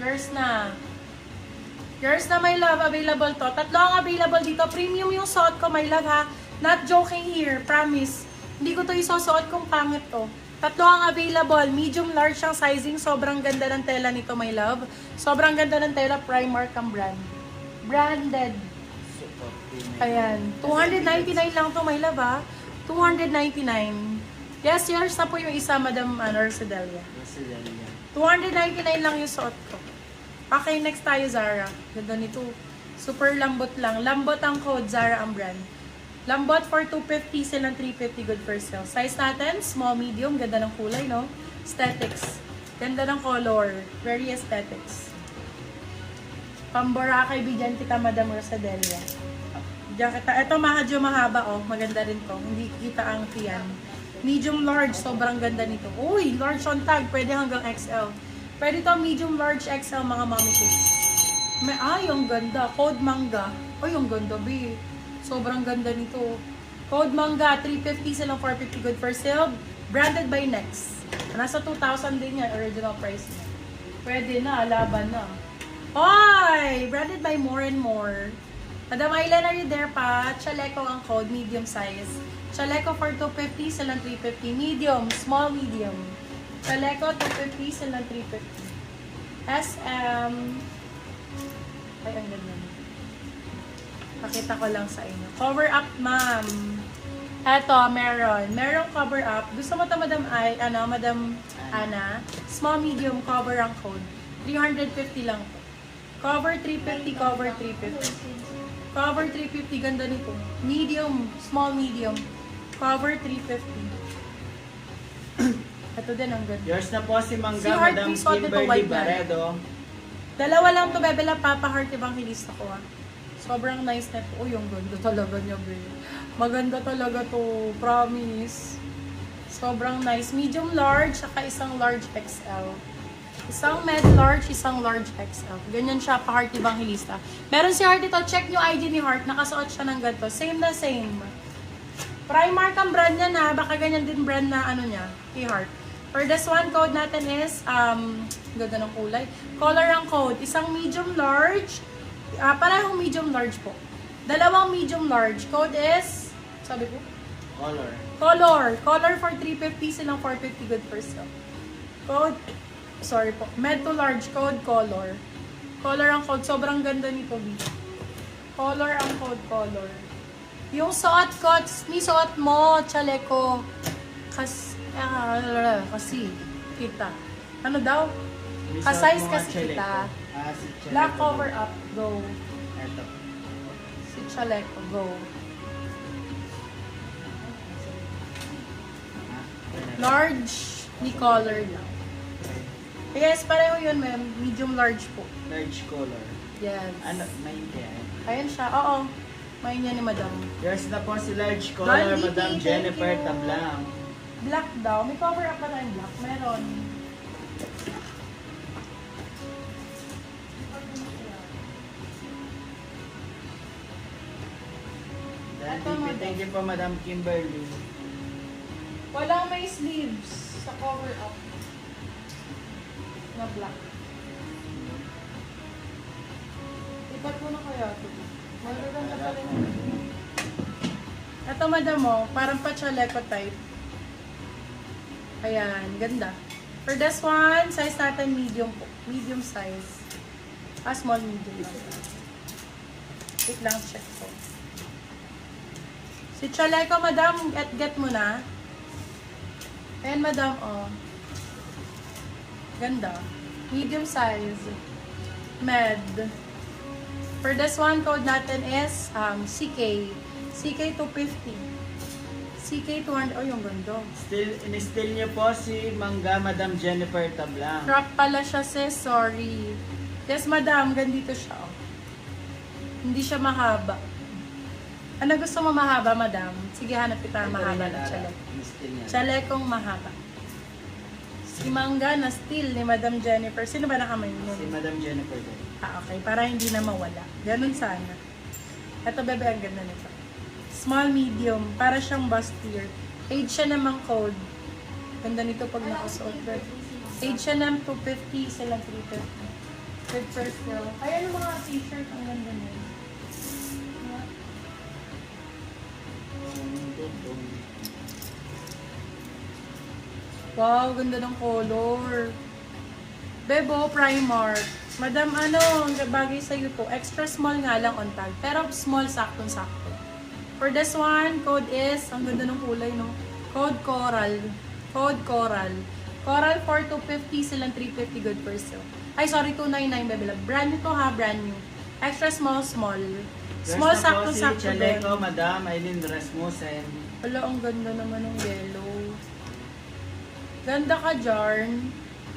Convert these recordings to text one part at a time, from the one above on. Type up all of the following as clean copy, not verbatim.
Yours na. Yours na, my love. Available to. Tatlo ang available dito. Premium yung suot ko, my love, ha. Not joking here. Promise. Hindi ko to isusuot kung pangit to. Tatlo ang available. Medium, large ang sizing. Sobrang ganda ng tela nito, my love. Sobrang ganda ng tela. Primark ang brand. Branded. Ayan. 299 lang to, my love, ha. 299. Yes, yours na po yung isa, Madam Rosedelia. 299 lang yung suot ko. Okay, next tayo, Zara. Ganda nito. Super lambot lang. Lambot ang code, Zara ang brand. Lambot for 250, silang 350, good for sale. Size natin, small, medium. Ganda ng kulay, no? Aesthetics. Ganda ng color. Very aesthetics. Pamboracay, bigyan kita, Madam Rosadelia. Diyan kita. Ito, medyo mahaba, oh. Maganda rin to. Hindi kita ang tiyan. Medium, large. Sobrang ganda nito. Uy, large on tag. Pwede hanggang XL. Pwede to medium, large, XL, mga mommy kids. Ay, ang ganda. Code Manga. Ay, ang ganda, B. Sobrang ganda nito. Code Manga, 350 silang 450, good for sale. Branded by Next. Nasa 2,000 din yan, original price niya. Pwede na, laban na. Ay! Branded by More and More. Madam Aileen, are you there pa? Chaleco ang code, medium size. Chaleco for 250, silang 350. Medium, small, medium. Chaleco, 250, silang 350. SM. Ay, ang ganda. Pakita ko lang sa inyo. Cover up, ma'am. Eto, meron. Merong cover up. Gusto mo ito, Madam Ana? Small, medium, cover ang code. 350 lang po. Cover 350, cover 350. Cover 350, ganda nito. Medium, small, medium. Cover 350. Ito din ang ganda. Yours na po si Mangga, Si Heart, Madam please, suot ito, Kimberly white na. Baredo. Dalawa lang to, Bebe lang, Papa Heart, evangelista ko, ha. Sobrang nice na ito. Uy, ang ganda talaga niya, babe. Maganda talaga to, promise. Sobrang nice. Medium large, saka isang large XL. Isang med large, isang large XL. Ganyan siya, pa Heart evangelista. Meron si Heart ito, check nyo ID ni Heart, nakasuot siya ng ganito. Same na same. Primark ang brand niya na, baka ganyan din brand na ano niya, kay Heart. For this one, code natin is, ganda ng kulay. Color ang code. Isang medium large. Parehong medium large po. Dalawang medium large. Code is, sabi ko? Color. Color for 350, silang 450, good for sale. Code, sorry po. Med to large, code color. Color ang code. Sobrang ganda nito, B. Color ang code, color. Yung suot ko, ni suot mo, Chaleco. Kasi kita. Ano daw? Ka-size kasi kita. Si Chaleco. Black cover up, go. Ito. Si Chaleco, go. Large, ni color lang. Yes, pareho yun, ma'am. Medium large po. Large color. Yes. Ano? May yan. Ayan siya. Oo. May niya ni madam. Yours na po si large color, Dolly, Madam thank Jennifer you. Tablang. Black daw. May cover up pa tayong black. Meron. Thank you po, Madam Kimberly. Walang may sleeves sa cover up. Na black. Ipat mo na kaya ito. Magaganda pa rin. Ito, madam mo, parang pa-chaleco type. Ayan, ganda. For this one, size natin medium po. Medium size. Small, medium lang. Wait lang, check po. Si Chaleco, madam, get mo na. Ayan, madam, oh. Ganda. Medium size. Med. For this one, code natin is CK. CK 250. CK 200. Oh, yung ganda. In-still niyo po si Mangga, Madam Jennifer Tablang. Crop pala siya, sis. Sorry. Yes, madam. Gandito siya. Oh. Hindi siya mahaba. Ano gusto mo mahaba, madam? Sige, hanap kita mahaba na chaleco. Chalecong mahaba. Si Mangga na still ni Madam Jennifer. Sino ba nakamay mo? Si Madam Jennifer din. Okay. Para hindi na mawala. Ganun sana. Ito, bebe, ang ganda nito. Small, medium. Para siyang bustier. Age siya namang code. Ganda nito pag nakasuot. Age siya ng 250, silang 350. Good first sale. Ay, ano mga t-shirt ang ganda niya. Wow, ganda ng color. Bebo, Primark. Madam, ano, bagay sa'yo to. Extra small nga lang on tag. Pero small, saktong-sakto. For this one, code is, ang ganda ng kulay, no? Code Coral. Code Coral. Coral 4,250, silang 350 good for sale. Ay, sorry, 299, bebe. Brand new to ha, brand new. Extra small, small. Small, saktong-sakto Si din. Chaleco, Madam Aileen Rasmussen. Wala, ang ganda naman ng yellow. Ganda ka, Jarn.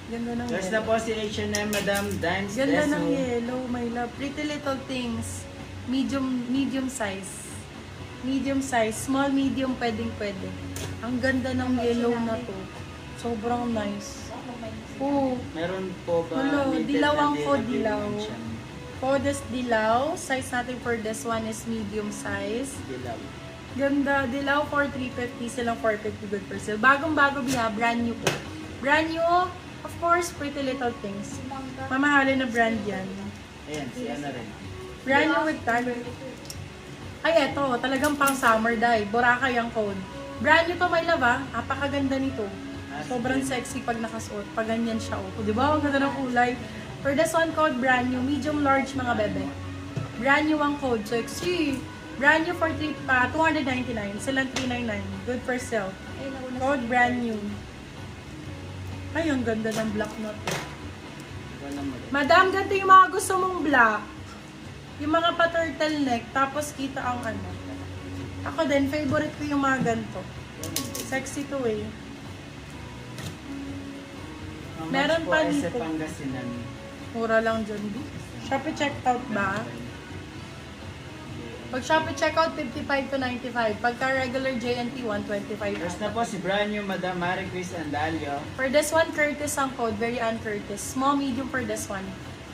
Ganda ng First na yellow. po si H&M, Madam Dimes Ganda ng Deso. yellow, my love. Pretty Little Things. Medium size. Medium size. Small, medium, pwedeng-pwede. Ang ganda ng yellow na to. Sobrang nice. Oh, Meron po ba? Hello, limited dilawang na ko, din dilaw. dimension? Codes Dilaw. Size natin for this one is medium size. Dilaw. Ganda. Dilaw for 350. Silang 450 good for sale. Bagong-bago biha. Brand new po. Brand new. Of course, Pretty Little Things. Mamahalin na brand yan. Ayan, si ano rin. Brand new with tag. Ay, eto. Talagang pang summer dye. Boracay ang code. Brand new to, my love, ah. Apakaganda nito. Sobrang sexy pag nakasuot. Pag ganyan siya, oh. Di ba? Ang ganda ng kulay. For this one code, brand new. Medium large, mga bebe. Brand new ang code. So, excuse. Brand new for 299. Silang 399. Good for sale. Code brand new. Ay, ang ganda ng black na to. Ikaw naman. Madam, ganito yung mga gusto mong black. Yung mga pa-turtleneck, tapos kita ang ano. Ako din, favorite ko yung mga ganito. Sexy to eh. Meron pa dito. dito. Pangasinan. Mura lang dyan, di. Shopee checkout ba? Pag Shopee checkout, 55 to 95. Pagka regular JNT, 125. First na po si brand new Madam Marie Chris Andalio. For this one, Curtis ang code. Very un-Curtis. Small, medium for this one.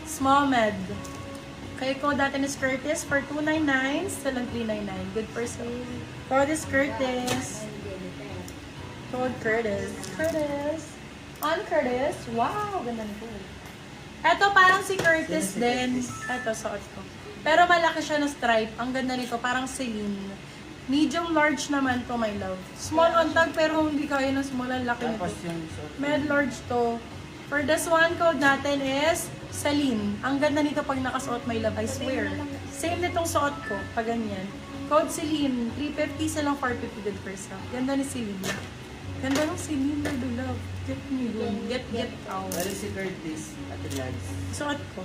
Small, med. Kaya code natin is Curtis for 299. Still ang 399. Good for sale. Code is Curtis. Code Curtis. Curtis. On Curtis. Wow, ganda nito. Eto parang si Curtis Sino si din. Curtis? Eto, suot ko. Pero malaki siya na stripe. Ang ganda nito. Parang Celine. Medium large naman to, my love. Small on tag, pero hindi kaya ng small. Ang laki nito. Tapos yung suot. Med large to. For this one, code natin is Celine. Ang ganda nito pag nakasuot, my love. I swear. Same nitong suot ko. Pag ganyan. Code Celine. 350 silang 450 good for sale. Ganda ni Celine. Ganda ng Celine, my love. Get me dun. Get out. Wala si Curtis at Lads. Suot ko.